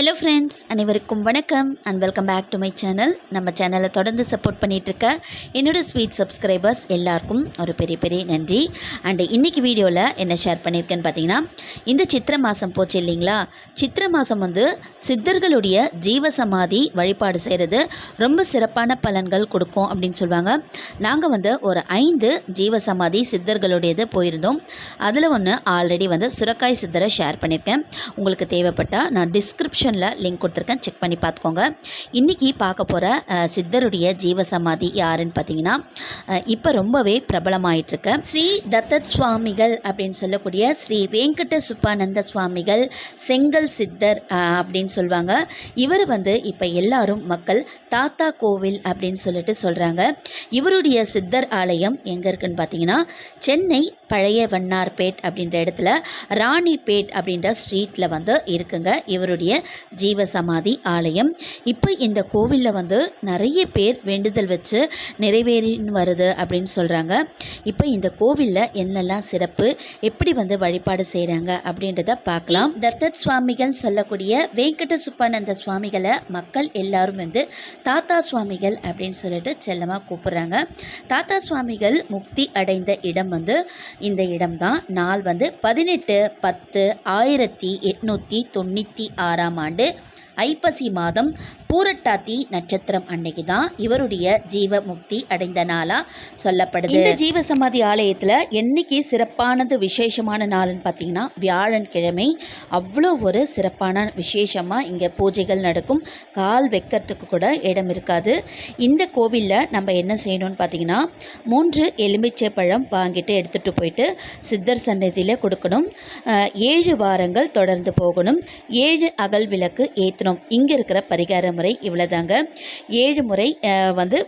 Hello friends, அனைவருக்கும் வணக்கம் and welcome back to my channel. நம்ம சேனலை தொடர்ந்து சப்போர்ட் பண்ணிகிட்ருக்க என்னோடய ஸ்வீட் சப்ஸ்கிரைபர்ஸ் எல்லாருக்கும் ஒரு பெரிய பெரிய நன்றி. அண்டு இன்றைக்கி வீடியோவில் என்ன ஷேர் பண்ணியிருக்கேன்னு பார்த்தீங்கன்னா, இந்த சித்திரை மாதம் போச்சு இல்லைங்களா. சித்திரை மாதம் சித்தர்களுடைய ஜீவசமாதி வழிபாடு செய்கிறது ரொம்ப சிறப்பான பலன்கள் கொடுக்கும் அப்படின்னு சொல்லுவாங்க. நாங்கள் ஒரு 5 ஜீவசமாதி சித்தர்களுடையது போயிருந்தோம். அதில் ஒன்று ஆல்ரெடி சுரக்காய் சித்தரை ஷேர் பண்ணியிருக்கேன். உங்களுக்கு தேவைப்பட்டால் நான் டிஸ்கிரிப்ஷனில் லிங்க் கொடுத்துருக்கேன், செக் பண்ணி பார்த்துக்கோங்க. இன்றைக்கி பார்க்க போகிற சித்தருடைய ஜீவசமாதி யாருன்னு பார்த்தீங்கன்னா, இப்போ ரொம்பவே பிரபலமாயிட்டிருக்க ஸ்ரீ தத்தத் சுவாமிகள் அப்படின்னு சொல்லக்கூடிய ஸ்ரீ வெங்கட சுப்பானந்த சுவாமிகள் செங்கல் சித்தர் அப்படின்னு சொல்லுவாங்க. இவர் இப்போ எல்லாரும் மக்கள் தாத்தா கோவில் அப்படின்னு சொல்லிட்டு சொல்கிறாங்க. இவருடைய சித்தர் ஆலயம் எங்கே இருக்குன்னு பார்த்தீங்கன்னா, சென்னை பழைய வண்ணார்பேட் அப்படின்ற இடத்துல ராணிப்பேட் அப்படின்ற ஸ்ட்ரீட்டில் இருக்குங்க இவருடைய ஜீவசமாதி ஆலயம். இப்போ இந்த கோவிலில் நிறைய பேர் வேண்டுதல் வச்சு நிறைவேறின்னு வருது அப்படின்னு சொல்கிறாங்க. இப்போ இந்த கோவிலில் என்னெல்லாம் சிறப்பு, எப்படி வழிபாடு செய்கிறாங்க அப்படின்றத பார்க்கலாம். தத்தத் சுவாமிகள் சொல்லக்கூடிய வெங்கட சுப்பானந்த சுவாமிகளை மக்கள் எல்லாரும் தாத்தா சுவாமிகள் அப்படின்னு சொல்லிட்டு செல்லமாக கூப்பிட்றாங்க. தாத்தா சுவாமிகள் முக்தி அடைந்த இடம் இந்த இடம்தான். நாள் 18/10/1896 ஆண்டு ஐப்பசி மாதம் பூரட்டாதி நட்சத்திரம் அன்னைக்கு தான் இவருடைய ஜீவ முக்தி அடைந்த நாளாக சொல்லப்படுது. இந்த ஜீவசமாதி ஆலயத்தில் என்னைக்கு சிறப்பானது விசேஷமான நாள்னு பார்த்தீங்கன்னா, வியாழன்கிழமை அவ்வளோ ஒரு சிறப்பான விசேஷமாக இங்கே பூஜைகள் நடக்கும். கால் வைக்கிறதுக்கு கூட இடம் இருக்காது. இந்த கோவிலில் நம்ம என்ன செய்யணும்னு பார்த்தீங்கன்னா, 3 எலுமிச்சை பழம் வாங்கிட்டு எடுத்துகிட்டு போயிட்டு சித்தர் சன்னதியில் கொடுக்கணும். 7 வாரங்கள் தொடர்ந்து போகணும். 7 அகல் விளக்கு ஏற்றணும். இங்கே இருக்கிற பரிகார முறை இவ்வளோதாங்க. 7 முறை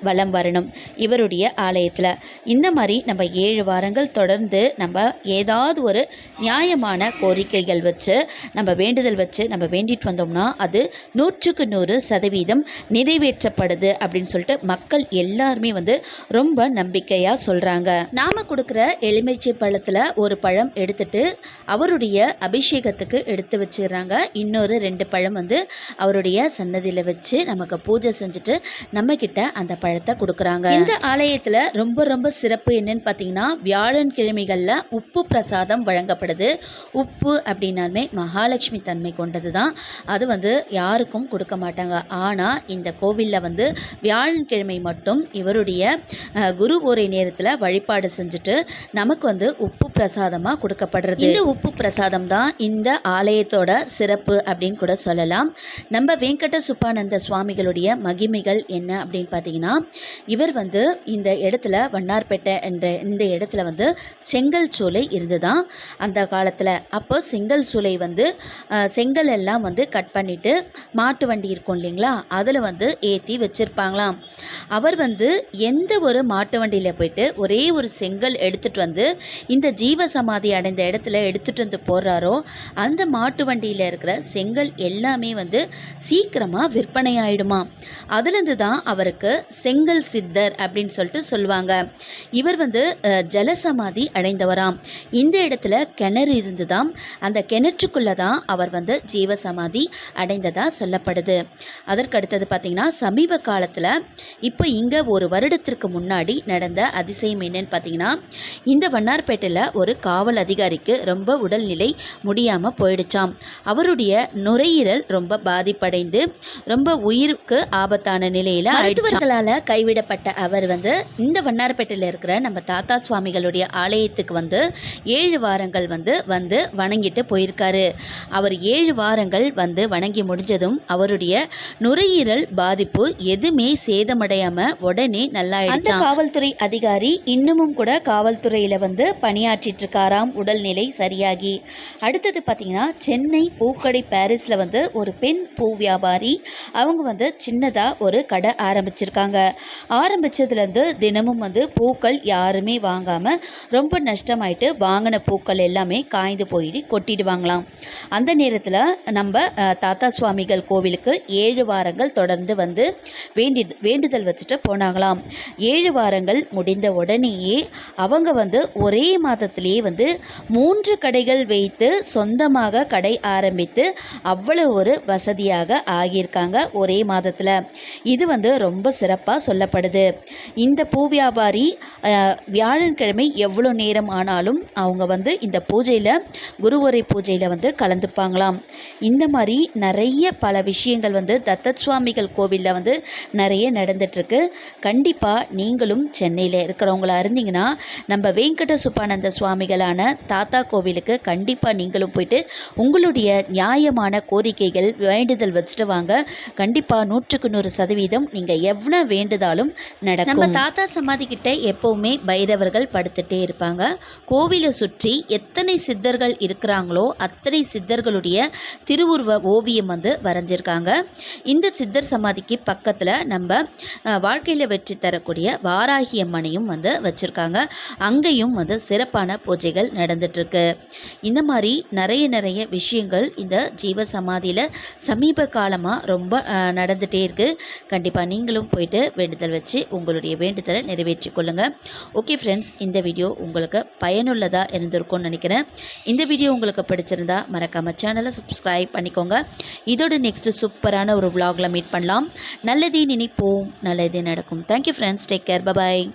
வலம் வரணும் இவருடைய ஆலயத்தில். இந்த மாதிரி நம்ம 7 வாரங்கள் தொடர்ந்து நம்ம ஏதாவது ஒரு நியாயமான கோரிக்கைகள் வச்சு நம்ம வேண்டுதல் வச்சு நம்ம வேண்டிட்டு வந்தோம்னா அது 100க்கு 100% நிறைவேற்றப்படுது அப்படின்னு சொல்லிட்டு மக்கள் எல்லாருமே ரொம்ப நம்பிக்கையாக சொல்கிறாங்க. நாம் கொடுக்குற எலுமிச்சை பழத்தில் ஒரு பழம் எடுத்துட்டு அவருடைய அபிஷேகத்துக்கு எடுத்து வச்சிடுறாங்க. இன்னொரு 2 பழம் அவருடைய சன்னதியில் வச்சு நமக்கு பூஜை செஞ்சுட்டு நம்மக்கிட்ட அந்த பழத்தை கொடுக்குறாங்க. இந்த ஆலயத்தில் ரொம்ப ரொம்ப சிறப்பு என்னன்னு பார்த்தீங்கன்னா, வியாழன்கிழமைகளில் உப்பு பிரசாதம் வழங்கப்படுது. உப்பு அப்படின்னாலுமே மகாலட்சுமி தன்மை கொண்டது தான். அது யாருக்கும் கொடுக்க மாட்டாங்க. ஆனால் இந்த கோவிலில் வியாழன்கிழமை மட்டும் இவருடைய குரு ஓரை நேரத்தில் வழிபாடு செஞ்சுட்டு நமக்கு உப்பு பிரசாதமாக கொடுக்கப்படுறது. இந்த உப்பு பிரசாதம் தான் இந்த ஆலயத்தோட சிறப்பு அப்படின்னு கூட சொல்லலாம். நம்ம வெங்கட சுப்பானந்த சுவாமிகளுடைய மகிமைகள் என்ன அப்படின்னு பார்த்தீங்கன்னா, இவர் இந்த இடத்துல வண்ணார்பேட்டை என்ற இந்த இடத்துல செங்கல் சூளை இருந்துதான் அந்த காலத்தில். அப்போ செங்கல் சூளை செங்கல் எல்லாம் கட் பண்ணிவிட்டு மாட்டு வண்டி இருக்கும் இல்லைங்களா, அதில் ஏற்றி வச்சுருப்பாங்களாம். அவர் எந்த ஒரு மாட்டு வண்டியில் போயிட்டு ஒரே ஒரு செங்கல் எடுத்துகிட்டு இந்த ஜீவசமாதி அடைந்த இடத்துல எடுத்துகிட்டு போடுறாரோ அந்த மாட்டு வண்டியில் இருக்கிற செங்கல் எல்லாமே சீக்கிரமாக விற்பனை ஆகிடுமா. அதுலேருந்து தான் அவருக்கு செங்கல் சித்தர் அப்படின்னு சொல்லிட்டு சொல்லுவாங்க. இவர் ஜலசமாதி அடைந்தவராம். இந்த இடத்துல கிணறு இருந்துதான். அந்த கிணற்றுக்குள்ளே தான் அவர் ஜீவசமாதி அடைந்ததாக சொல்லப்படுது. அதற்கு அடுத்தது பார்த்திங்கன்னா, சமீப காலத்தில் இப்போ இங்கே ஒரு வருடத்திற்கு முன்னாடி நடந்த அதிசயம் என்னன்னு பார்த்தீங்கன்னா, இந்த வண்ணார்பேட்டையில் ஒரு காவல் அதிகாரிக்கு ரொம்ப உடல்நிலை முடியாமல் போயிடுச்சாம். அவருடைய நுரையீரல் ரொம்ப பாதிப்படைந்து ரொம்ப உயிருக்கு ஆபத்தான நிலையில் மருத்துவர்களால் கைவிடப்பட்ட அவர் இந்த வண்ணார்பேட்டையில் இருக்கிற நம்ம தாத்தா சுவாமிகளுடைய ஆலயத்துக்கு 7 வாரங்கள் வணங்கிட்டு போயிருக்காரு. அவர் 7 வாரங்கள் வணங்கி முடிஞ்சதும் அவருடைய நுரையீரல் பாதிப்பு எதுவுமே சேதமடையாமல் உடனே நல்லாயிடுச்சு. அந்த காவல்துறை அதிகாரி இன்னமும் கூட காவல்துறையில் பணியாற்றிட்டு இருக்காராம், உடல்நிலை சரியாகி. அடுத்தது பார்த்தீங்கன்னா, சென்னை பூக்கடை பாரிஸில் ஒரு பெண் பூ வியாபாரி அவங்க வந்து சின்னதாக ஒரு கடை ஆரம்பிச்சிருக்காங்க. ஆரம்பித்ததுலேருந்து தினமும் வந்து பூக்கள் யாருமே வாங்காமல் ரொம்ப நஷ்டமாயிட்டு வாங்கின பூக்கள் எல்லாமே காய்ந்து போயிட்டு கொட்டிடுவாங்களாம். அந்த நேரத்தில் நம்ம தாத்தா சுவாமிகள் கோவிலுக்கு 7 வாரங்கள் தொடர்ந்து வந்து வேண்டுதல் வச்சுட்டு போனாங்களாம். 7 வாரங்கள் முடிந்த உடனேயே அவங்க வந்து ஒரே மாதத்திலேயே வந்து 3 கடைகள் வைத்து சொந்தமாக கடை ஆரம்பித்து அவ்வளோ ஒரு வசதியாக ஆகியிருக்காங்க ஒரே மாதத்தில். இது வந்து ரொம்ப சிறப்பாக சொல்லப்படுது. இந்த பூ வியாபாரி வியாழக்கிழமை எவ்வளோ நேரம் ஆனாலும் அவங்க வந்து இந்த பூஜையில் குருவரை பூஜையில் வந்து கலந்துப்பாங்களாம். இந்த மாதிரி நிறைய பல விஷயங்கள் வந்து தத்தத் சுவாமிகள் கோவிலில் வந்து நிறைய நடந்துட்டுருக்கு. கண்டிப்பாக நீங்களும் சென்னையில் இருக்கிறவங்களா இருந்தீங்கன்னா நம்ம வெங்கட சுப்பானந்த சுவாமிகளான தாத்தா கோவிலுக்கு கண்டிப்பாக நீங்களும் போயிட்டு உங்களுடைய நியாயமான கோரிக்கைகள் வேண்டுதல் வச்சுட்டு வாங்க. கண்டிப்பாக 100% நீங்கள் எவ்வளோ வேண்டுதாலும் நடக்கும். நம்ம தாத்தா சமாதி கிட்ட எப்போவுமே பைரவர்கள் படுத்துகிட்டே இருப்பாங்க. கோவிலை சுற்றி எத்தனை சித்தர்கள் இருக்கிறாங்களோ அத்தனை சித்தர்களுடைய திருவுருவ ஓவியம் வந்து வரைஞ்சிருக்காங்க. இந்த சித்தர் சமாதிக்கு பக்கத்தில் நம்ம வாழ்க்கையில் வெற்றி தரக்கூடிய வாராகி அம்மனையும் வந்து வச்சுருக்காங்க. அங்கேயும் வந்து சிறப்பான பூஜைகள் நடந்துட்டுருக்கு. இந்த மாதிரி நிறைய விஷயங்கள் இந்த ஜீவ சமாதியில் சமீப காலமாக ரொம்ப நடந்துகிட்டே இருக்குது. கண்டிப்பாக நீங்களும் போயிட்டு வேண்டுதல் வச்சு உங்களுடைய வேண்டுதலை நிறைவேற்றி கொள்ளுங்கள். ஓகே ஃப்ரெண்ட்ஸ், இந்த வீடியோ உங்களுக்கு பயனுள்ளதாக இருந்திருக்கும்னு நினைக்கிறேன். இந்த வீடியோ உங்களுக்கு பிடிச்சிருந்தா மறக்காமல் சேனலை சப்ஸ்கிரைப் பண்ணிக்கோங்க. இதோட நெக்ஸ்ட்டு சூப்பரான ஒரு vlogல மீட் பண்ணலாம். நல்லதே நினைப்போம், நல்லதே நடக்கும். Thank you friends, take care, bye bye.